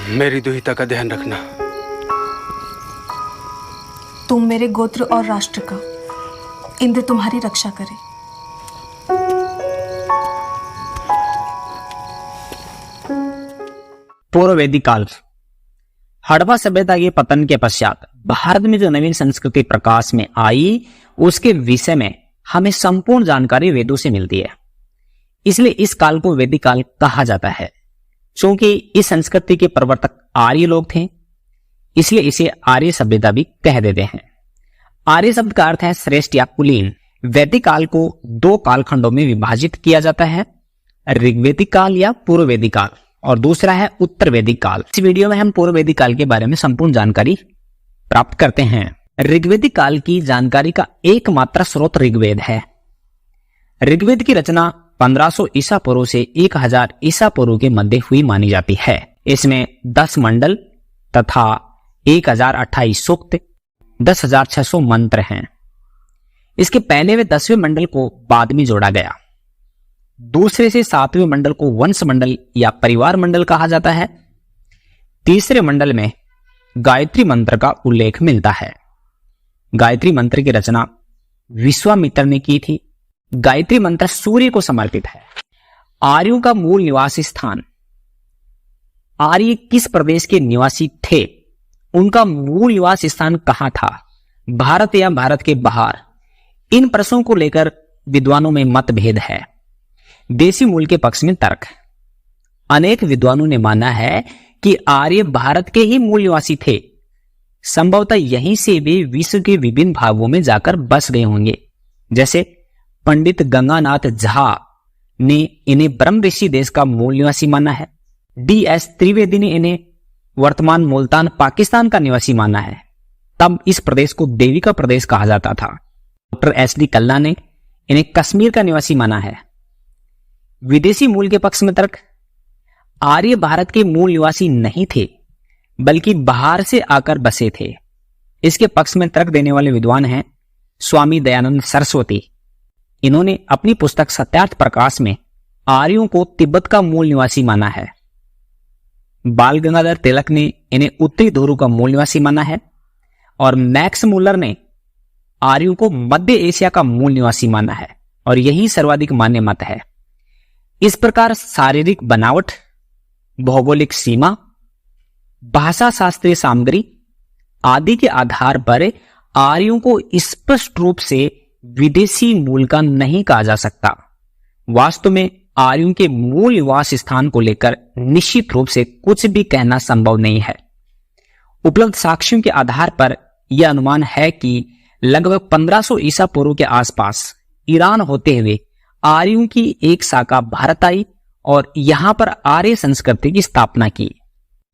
मेरी दुहिता का ध्यान रखना। तुम मेरे गोत्र और राष्ट्र का, इंद्र तुम्हारी रक्षा करे। पूर्व वैदिक काल। हड़प्पा सभ्यता के पतन के पश्चात भारत में जो नवीन संस्कृति प्रकाश में आई, उसके विषय में हमें संपूर्ण जानकारी वेदों से मिलती है। इसलिए इस काल को वैदिक काल कहा जाता है। क्योंकि इस संस्कृति के प्रवर्तक आर्य लोग थे, इसलिए इसे आर्य सभ्यता भी कह देते हैं। आर्य शब्द का अर्थ है श्रेष्ठ या कुलीन। वैदिक काल को दो कालखंडों में विभाजित किया जाता है, ऋग्वैदिक काल या पूर्व वैदिक काल, और दूसरा है उत्तर वैदिक काल। इस वीडियो में हम पूर्व वैदिक काल के बारे में संपूर्ण जानकारी प्राप्त करते हैं। ऋग्वैदिक काल की जानकारी का एकमात्र स्रोत ऋग्वेद है। ऋग्वेद की रचना 1500 ईसा पूर्व से 1000 ईसा पूर्व के मध्य हुई मानी जाती है। इसमें 10 मंडल तथा 1028 सूक्त, 10,600 मंत्र हैं। इसके पहले व 10वें मंडल को बाद में जोड़ा गया। दूसरे से 7वें मंडल को वंश मंडल या परिवार मंडल कहा जाता है। तीसरे मंडल में गायत्री मंत्र का उल्लेख मिलता है। गायत्री मंत्र की रचना विश्वामित्र ने की थी। गायत्री मंत्र सूर्य को समर्पित है। आर्यों का मूल निवासी स्थान। आर्य किस प्रदेश के निवासी थे? उनका मूल निवास स्थान कहां था? भारत या भारत के बाहर? इन प्रश्नों को लेकर विद्वानों में मतभेद है। देशी मूल के पक्ष में तर्क। अनेक विद्वानों ने माना है कि आर्य भारत के ही मूल निवासी थे। संभवतः यहीं से वे विश्व के विभिन्न भागों में जाकर बस गए होंगे। जैसे पंडित गंगानाथ झा ने इन्हें ब्रह्म ऋषि देश का मूल निवासी माना है। DS त्रिवेदी ने इन्हें वर्तमान मुल्तान पाकिस्तान का निवासी माना है। तब इस प्रदेश को देवी का प्रदेश कहा जाता था। डॉक्टर SD कल्ला ने इन्हें कश्मीर का निवासी माना है। विदेशी मूल के पक्ष में तर्क। आर्य भारत के मूल निवासी नहीं थे, बल्कि बाहर से आकर बसे थे। इसके पक्ष में तर्क देने वाले विद्वान हैं स्वामी दयानंद सरस्वती। इन्होंने अपनी पुस्तक सत्यार्थ प्रकाश में आर्यों को तिब्बत का मूल निवासी माना है। बाल गंगाधर तिलक ने इन्हें उत्तरी ध्रुव का मूल निवासी माना है, और मैक्स मुलर ने आर्यों को मध्य एशिया का मूल निवासी माना है, और यही सर्वाधिक मान्य मत है। इस प्रकार शारीरिक बनावट, भौगोलिक सीमा, भाषा शास्त्रीय सामग्री आदि के आधार पर आर्यों को स्पष्ट रूप से विदेशी मूल का नहीं कहा जा सकता। वास्तव में आर्यों के मूल निवास स्थान को लेकर निश्चित रूप से कुछ भी कहना संभव नहीं है। उपलब्ध साक्ष्यों के आधार पर यह अनुमान है कि लगभग 1500 ईसा पूर्व के आसपास ईरान होते हुए आर्यों की एक शाखा भारत आई और यहां पर आर्य संस्कृति की स्थापना की।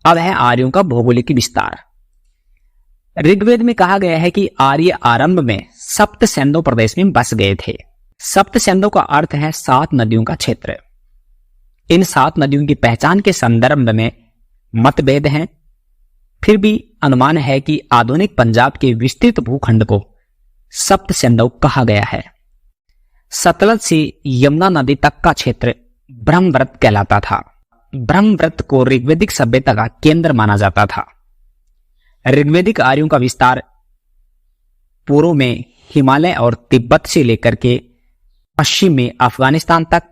अब है आर्यों का भौगोलिक विस्तार। ऋग्वेद में कहा गया है कि आर्य आरंभ में सप्त सैंधव प्रदेश में बस गए थे। सप्त सैंधव का अर्थ है 7 नदियों का क्षेत्र। इन 7 नदियों की पहचान के संदर्भ में मतभेद हैं। फिर भी अनुमान है कि आधुनिक पंजाब के विस्तृत भूखंड को सप्त सैंधव कहा गया है। सतलज से यमुना नदी तक का क्षेत्र ब्रह्मव्रत कहलाता था। ब्रह्मव्रत को ऋग्वैदिक सभ्यता का केंद्र माना जाता था। ऋग्वैदिक आर्यों का विस्तार पूर्व में हिमालय और तिब्बत से लेकर के पश्चिम में अफगानिस्तान तक,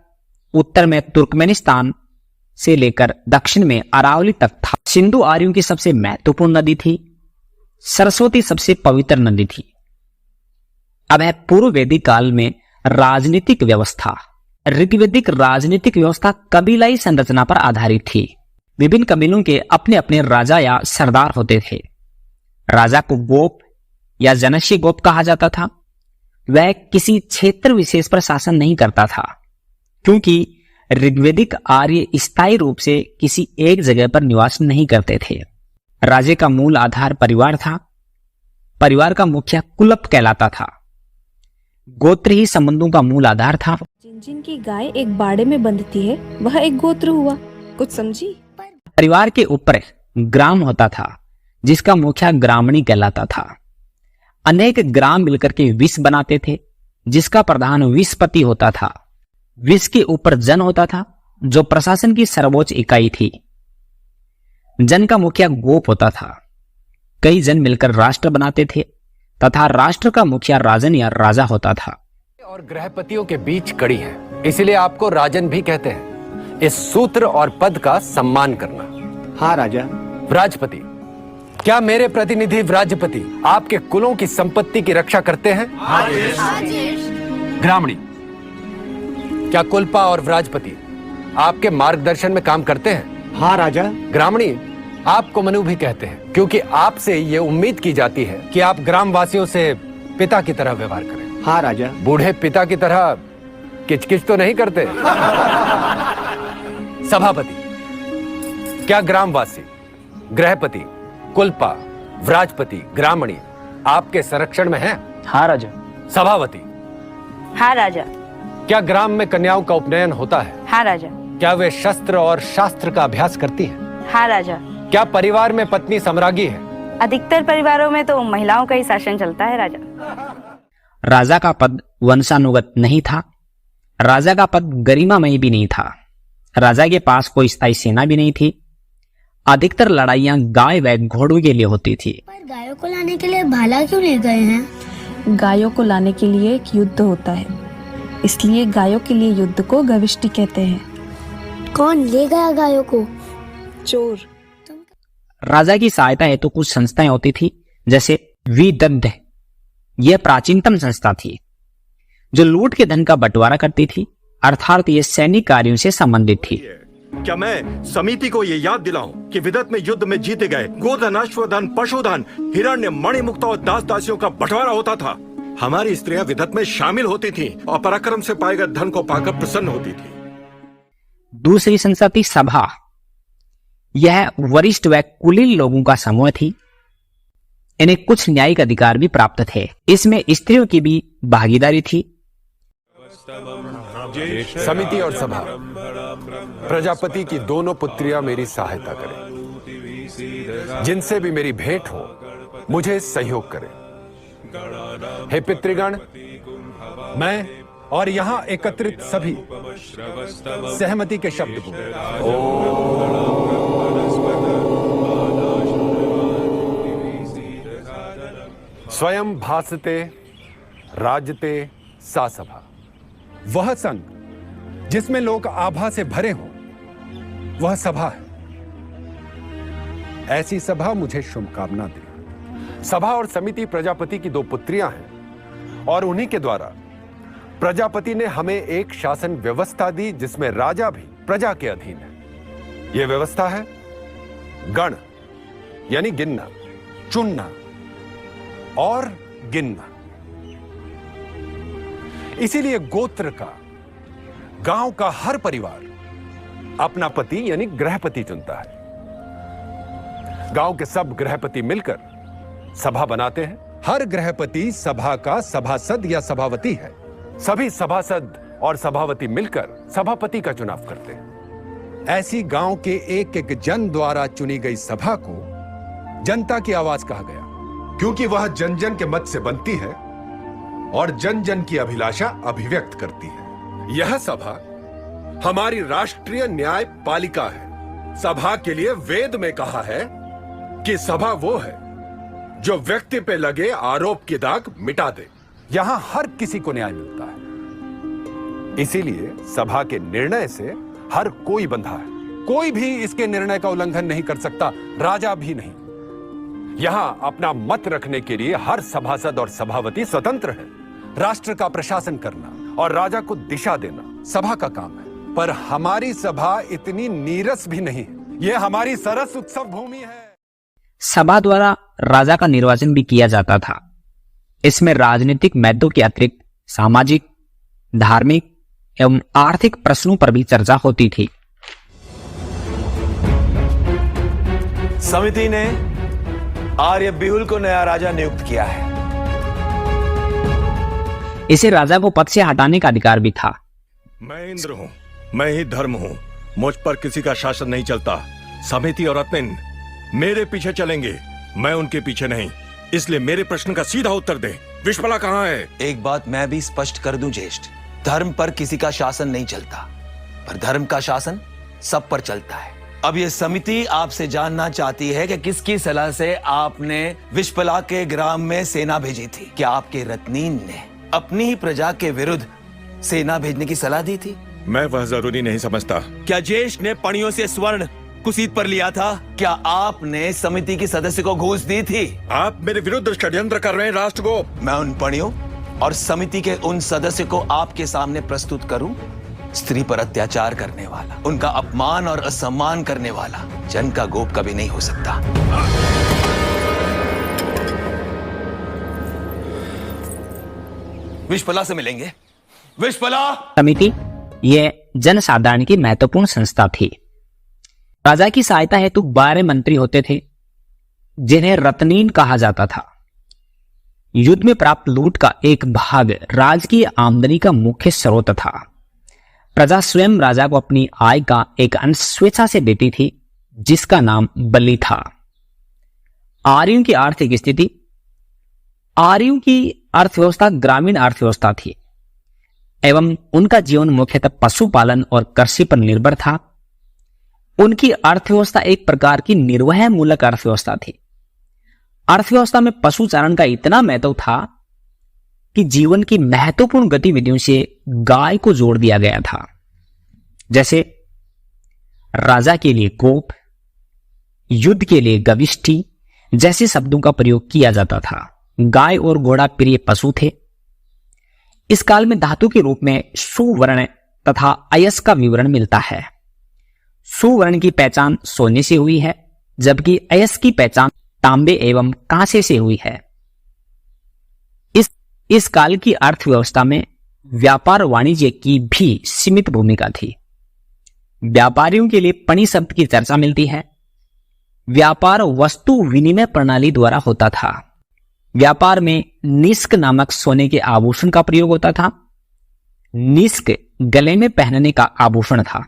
उत्तर में तुर्कमेनिस्तान से लेकर दक्षिण में अरावली तक था। सिंधु आर्यों की सबसे महत्वपूर्ण नदी थी। सरस्वती सबसे पवित्र नदी थी। अब है पूर्व वैदिक काल में राजनीतिक व्यवस्था। ऋग्वैदिक राजनीतिक व्यवस्था कबीलाई संरचना पर आधारित थी। विभिन्न कबीलों के अपने अपने राजा या सरदार होते थे। राजा को गोप या जनस्य गोप कहा जाता था। वह किसी क्षेत्र विशेष पर शासन नहीं करता था, क्योंकि ऋग्वैदिक आर्य स्थायी रूप से किसी एक जगह पर निवास नहीं करते थे। राज्य का मूल आधार परिवार था। परिवार का मुखिया कुलप कहलाता था। गोत्र ही संबंधों का मूल आधार था। जिन जिन की गाय एक बाड़े में बंधती है वह एक गोत्र हुआ। कुछ समझी? परिवार के ऊपर ग्राम होता था, जिसका मुखिया ग्रामणी कहलाता था। अनेक ग्राम मिलकर के विष बनाते थे, जिसका प्रधान विषपति होता था। विष के ऊपर जन होता था, जो प्रशासन की सर्वोच्च इकाई थी। जन का मुखिया गोप होता था। कई जन मिलकर राष्ट्र बनाते थे तथा राष्ट्र का मुखिया राजन या राजा होता था। और गृहपतियों के बीच कड़ी है, इसीलिए आपको राजन भी कहते हैं। इस सूत्र और पद का सम्मान करना। हाँ राजा। व्राजपति, क्या मेरे प्रतिनिधि व्राजपति आपके कुलों की संपत्ति की रक्षा करते हैं? ग्रामणी, क्या कुलपा और व्राजपति आपके मार्गदर्शन में काम करते हैं? हाँ राजा। ग्रामणी, आपको मनु भी कहते हैं क्योंकि आपसे ये उम्मीद की जाती है कि आप ग्रामवासियों से पिता की तरह व्यवहार करें। हाँ राजा। बूढ़े पिता की तरह किचकिच तो नहीं करते। सभापति, क्या ग्रामवासी, गृहपति, कुलपा, व्राजपति, ग्रामणी आपके संरक्षण में हैं? हाँ राजा। सभापति, हाँ राजा। क्या ग्राम में कन्याओं का उपनयन होता है? हाँ राजा। क्या वे शस्त्र और शास्त्र का अभ्यास करती हैं? हाँ राजा। क्या परिवार में पत्नी सम्राज्ञी है? अधिकतर परिवारों में तो महिलाओं का ही शासन चलता है राजा। राजा का पद वंशानुगत नहीं था। राजा का पद गरिमामय भी नहीं था। राजा के पास कोई स्थायी सेना भी नहीं थी। अधिकतर लड़ाइयां गाय व घोड़ों के लिए होती थी। पर गायों को लाने के लिए भाला क्यों ले गए हैं? गायों को लाने के लिए एक युद्ध होता है, इसलिए गायों के लिए युद्ध को गविष्टि कहते हैं। कौन ले गया गायों को? चोर। राजा की सहायता हेतु कुछ संस्थाएं होती थी, जैसे विदग्ध। यह प्राचीनतम संस्था थी जो लूट के धन का बंटवारा करती थी, अर्थात ये सैनिक कार्यों से संबंधित थी। क्या मैं समिति को ये याद दिलाऊं कि विदत में युद्ध में जीते गए गोधन, अश्वधन, पशुधन, हिरण्य, मणिमुक्ता और दास दासियों का बंटवारा होता था। हमारी स्त्रियां विदत में शामिल होती थीं और पराक्रम से पाए गए धन को पाकर प्रसन्न होती थी। दूसरी संस्था थी सभा। यह वरिष्ठ व कुलीन लोगों का समूह थी। इन्हें कुछ न्यायिक अधिकार भी प्राप्त थे। इसमें स्त्रियों की भी भागीदारी थी। समिति और सभा, प्रजापति की दोनों पुत्रियां मेरी सहायता करें। जिनसे भी मेरी भेंट हो मुझे सहयोग करें। हे पितृगण, मैं और यहां एकत्रित सभी सहमति के शब्द बोलें। स्वयं भासते राजते सा सभा। वह संघ जिसमें लोग आभा से भरे हों, वह सभा है। ऐसी सभा मुझे शुभकामना दे। सभा और समिति प्रजापति की दो पुत्रियां हैं और उन्हीं के द्वारा प्रजापति ने हमें एक शासन व्यवस्था दी जिसमें राजा भी प्रजा के अधीन है। यह व्यवस्था है गण, यानी गिनना, चुनना और गिनना। इसीलिए गोत्र का, गांव का हर परिवार अपना पति यानी गृहपति चुनता है। गांव के सब गृहपति मिलकर सभा बनाते हैं। हर गृहपति सभा का सभासद या सभावती है। सभी सभासद और सभावती मिलकर सभापति का चुनाव करते हैं। ऐसी गांव के एक एक जन द्वारा चुनी गई सभा को जनता की आवाज कहा गया, क्योंकि वह जन जन के मत से बनती है और जन जन की अभिलाषा अभिव्यक्त करती है। यह सभा हमारी राष्ट्रीय न्याय पालिका है। सभा के लिए वेद में कहा है कि सभा वो है जो व्यक्ति पे लगे आरोप की दाग मिटा दे। यहां हर किसी को न्याय मिलता है। इसीलिए सभा के निर्णय से हर कोई बंधा है। कोई भी इसके निर्णय का उल्लंघन नहीं कर सकता, राजा भी नहीं। यहां अपना मत रखने के लिए हर सभासद और सभावती स्वतंत्र है। राष्ट्र का प्रशासन करना और राजा को दिशा देना सभा का काम है। पर हमारी सभा इतनी नीरस भी नहीं है। यह हमारी सरस उत्सव भूमि है। सभा द्वारा राजा का निर्वाचन भी किया जाता था। इसमें राजनीतिक मुद्दों के अतिरिक्त सामाजिक, धार्मिक एवं आर्थिक प्रश्नों पर भी चर्चा होती थी। समिति ने आर्य बिहुल को नया राजा नियुक्त किया है। इसे राजा को पद से हटाने का अधिकार भी था। मैं इंद्र हूं, मैं ही धर्म हूं। मुझ पर किसी का शासन नहीं चलता। समिति और रत्न मेरे पीछे चलेंगे, मैं उनके पीछे नहीं। इसलिए मेरे प्रश्न का सीधा उत्तर दे। विश्वला कहाँ है? एक बात मैं भी स्पष्ट कर दूं ज्येष्ठ, धर्म पर किसी का शासन नहीं चलता, पर धर्म का शासन सब पर चलता है। अब ये समिति आपसे जानना चाहती है कि किसकी सलाह से आपने विशपला के ग्राम में सेना भेजी थी। क्या आपके रत्नीन ने अपनी ही प्रजा के विरुद्ध सेना भेजने की सलाह दी थी? मैं वह जरूरी नहीं समझता। क्या जेश ने पणियों से स्वर्ण कुसीत पर लिया था? क्या आपने समिति की सदस्य को घूस दी थी? आप मेरे विरुद्ध षड्यंत्र कर रहे हैं राष्ट्रगोप। मैं उन पणियों और समिति के उन सदस्य को आपके सामने प्रस्तुत करूं? स्त्री पर अत्याचार करने वाला, उनका अपमान और असम्मान करने वाला जन का गोप कभी नहीं हो सकता। विशपला से मिलेंगे। विशपला! समिति ये जनसाधारण की महत्वपूर्ण संस्था थी। राजा की सहायता हेतु 12 मंत्री होते थे जिन्हें रत्नीन कहा जाता था। युद्ध में प्राप्त लूट का एक भाग राजकीय आमदनी का मुख्य स्रोत था। प्रजा स्वयं राजा को अपनी आय का एक अंश स्वेच्छा से देती थी, जिसका नाम बलि था। आर्यों की आर्थिक स्थिति, आर्यों की अर्थव्यवस्था ग्रामीण अर्थव्यवस्था थी एवं उनका जीवन मुख्यतः पशुपालन और कृषि पर निर्भर था। उनकी अर्थव्यवस्था एक प्रकार की निर्वहन मूलक अर्थव्यवस्था थी। अर्थव्यवस्था में पशुचारण का इतना महत्व था कि जीवन की महत्वपूर्ण गतिविधियों से गाय को जोड़ दिया गया था। जैसे राजा के लिए गोप, युद्ध के लिए गविष्ठी जैसे शब्दों का प्रयोग किया जाता था। गाय और घोड़ा प्रिय पशु थे। इस काल में धातु के रूप में सुवर्ण तथा अयस का विवरण मिलता है। सुवर्ण की पहचान सोने से हुई है, जबकि अयस की पहचान तांबे एवं कांसे से हुई है। इस काल की अर्थव्यवस्था में व्यापार वाणिज्य की भी सीमित भूमिका थी। व्यापारियों के लिए पणि शब्द की चर्चा मिलती है। व्यापार वस्तु विनिमय प्रणाली द्वारा होता था। व्यापार में निष्क नामक सोने के आभूषण का प्रयोग होता था। निष्क गले में पहनने का आभूषण था।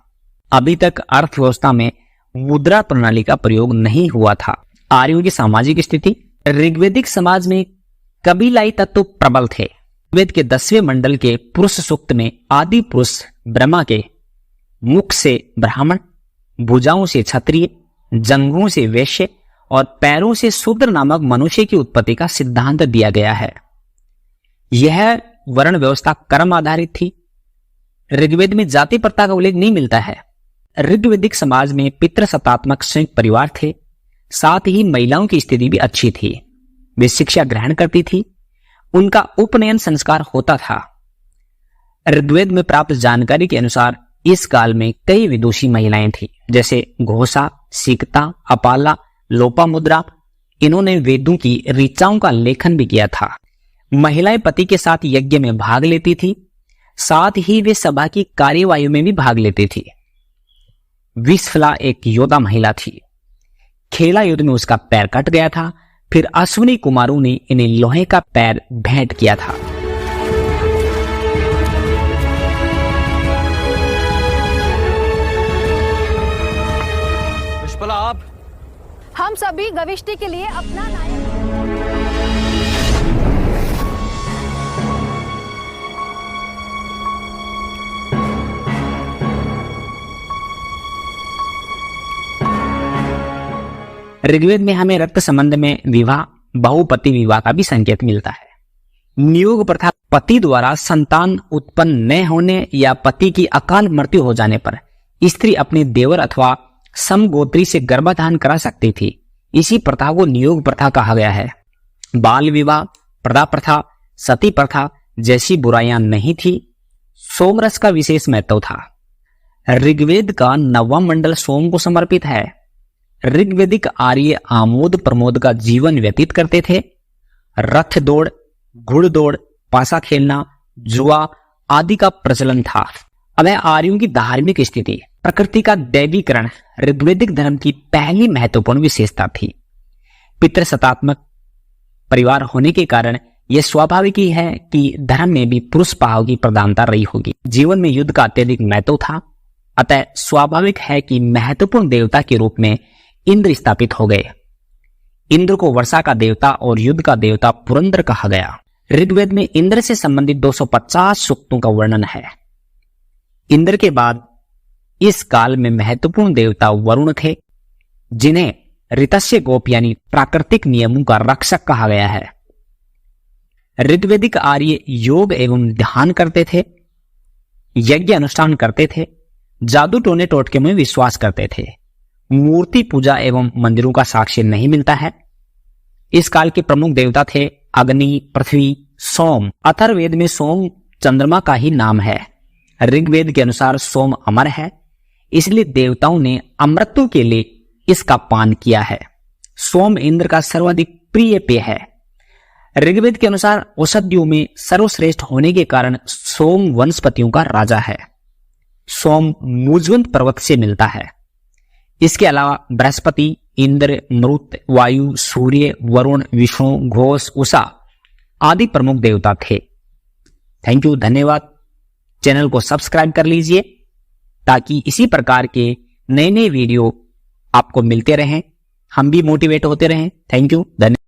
अभी तक अर्थव्यवस्था में मुद्रा प्रणाली का प्रयोग नहीं हुआ था। आर्यों की सामाजिक स्थिति, ऋग्वेदिक समाज में कबीलाई तत्व प्रबल थे। वेद के 10वें मंडल के पुरुष सूक्त में आदि पुरुष ब्रह्मा के मुख से ब्राह्मण, भुजाओं से क्षत्रिय, जंघों से वैश्य और पैरों से शूद्र नामक मनुष्य की उत्पत्ति का सिद्धांत दिया गया है। यह वर्ण व्यवस्था कर्म आधारित थी। ऋग्वेद में जाति प्रथा का उल्लेख नहीं मिलता है। ऋग्वेदिक समाज में पितृसत्तात्मक संयुक्त परिवार थे। साथ ही महिलाओं की स्थिति भी अच्छी थी। वे शिक्षा ग्रहण करती थी। उनका उपनयन संस्कार होता था। ऋग्वेद में प्राप्त जानकारी के अनुसार इस काल में कई विदुषी महिलाएं थी, जैसे घोषा, सिकता, अपाला, लोपामुद्रा। इन्होंने वेदों की ऋचाओं का लेखन भी किया था। महिलाएं पति के साथ यज्ञ में भाग लेती थी। साथ ही वे सभा की कार्यवाही में भी भाग लेती थी। विशफला एक योद्धा महिला थी। खेला युद्ध में उसका पैर कट गया था। फिर अश्विनी कुमारों ने इन्हें लोहे का पैर भेंट किया था। विशपला, आप हम सभी गविष्टि के लिए अपना नायक ऋग्वेद में हमें रक्त संबंध में विवाह, बहुपति विवाह का भी संकेत मिलता है। नियोग प्रथा, पति द्वारा संतान उत्पन्न न होने या पति की अकाल मृत्यु हो जाने पर स्त्री अपने देवर अथवा समगोत्री से गर्भाधान करा सकती थी। इसी प्रथा को नियोग प्रथा कहा गया है। बाल विवाह, प्रदा प्रथा, सती प्रथा जैसी बुराइयां नहीं थी। सोमरस का विशेष महत्व था। ऋग्वेद का 9वां मंडल सोम को समर्पित है। ऋग्वेदिक आर्य आमोद प्रमोद का जीवन व्यतीत करते थे। रथ दौड़, घुड़दौड़, पासा खेलना, जुआ आदि का प्रचलन था। अब है आर्यों की धार्मिक स्थिति। प्रकृति का दैवीकरण ऋग्वेदिक धर्म की पहली महत्वपूर्ण विशेषता थी। पितृसत्तात्मक परिवार होने के कारण यह स्वाभाविक ही है कि धर्म में भी पुरुष भाव की प्रधानता रही होगी। जीवन में युद्ध का अत्यधिक महत्व था। अतः स्वाभाविक है कि महत्वपूर्ण देवता के रूप में इंद्र स्थापित हो गए। इंद्र को वर्षा का देवता और युद्ध का देवता पुरंदर कहा गया। ऋग्वेद में इंद्र से संबंधित 250 सूक्तों का वर्णन है। इंद्र के बाद इस काल में महत्वपूर्ण देवता वरुण थे, जिन्हें ऋतस्य गोप यानी प्राकृतिक नियमों का रक्षक कहा गया है। ऋग्वेदिक आर्य योग एवं ध्यान करते थे, यज्ञ अनुष्ठान करते थे, जादू टोने टोटके में विश्वास करते थे। मूर्ति पूजा एवं मंदिरों का साक्ष्य नहीं मिलता है। इस काल के प्रमुख देवता थे अग्नि, पृथ्वी, सोम। अथर्ववेद में सोम चंद्रमा का ही नाम है। ऋग्वेद के अनुसार सोम अमर है, इसलिए देवताओं ने अमृतों के लिए इसका पान किया है। सोम इंद्र का सर्वाधिक प्रिय पेय है। ऋग्वेद के अनुसार औषधियों में सर्वश्रेष्ठ होने के कारण सोम वनस्पतियों का राजा है। सोम मुजवंत पर्वत से मिलता है। इसके अलावा बृहस्पति, इंद्र, मरुत, वायु, सूर्य, वरुण, विष्णु, घोष, उषा आदि प्रमुख देवता थे। थैंक यू, धन्यवाद। चैनल को सब्सक्राइब कर लीजिए ताकि इसी प्रकार के नए नए वीडियो आपको मिलते रहें, हम भी मोटिवेट होते रहें। थैंक यू, धन्यवाद।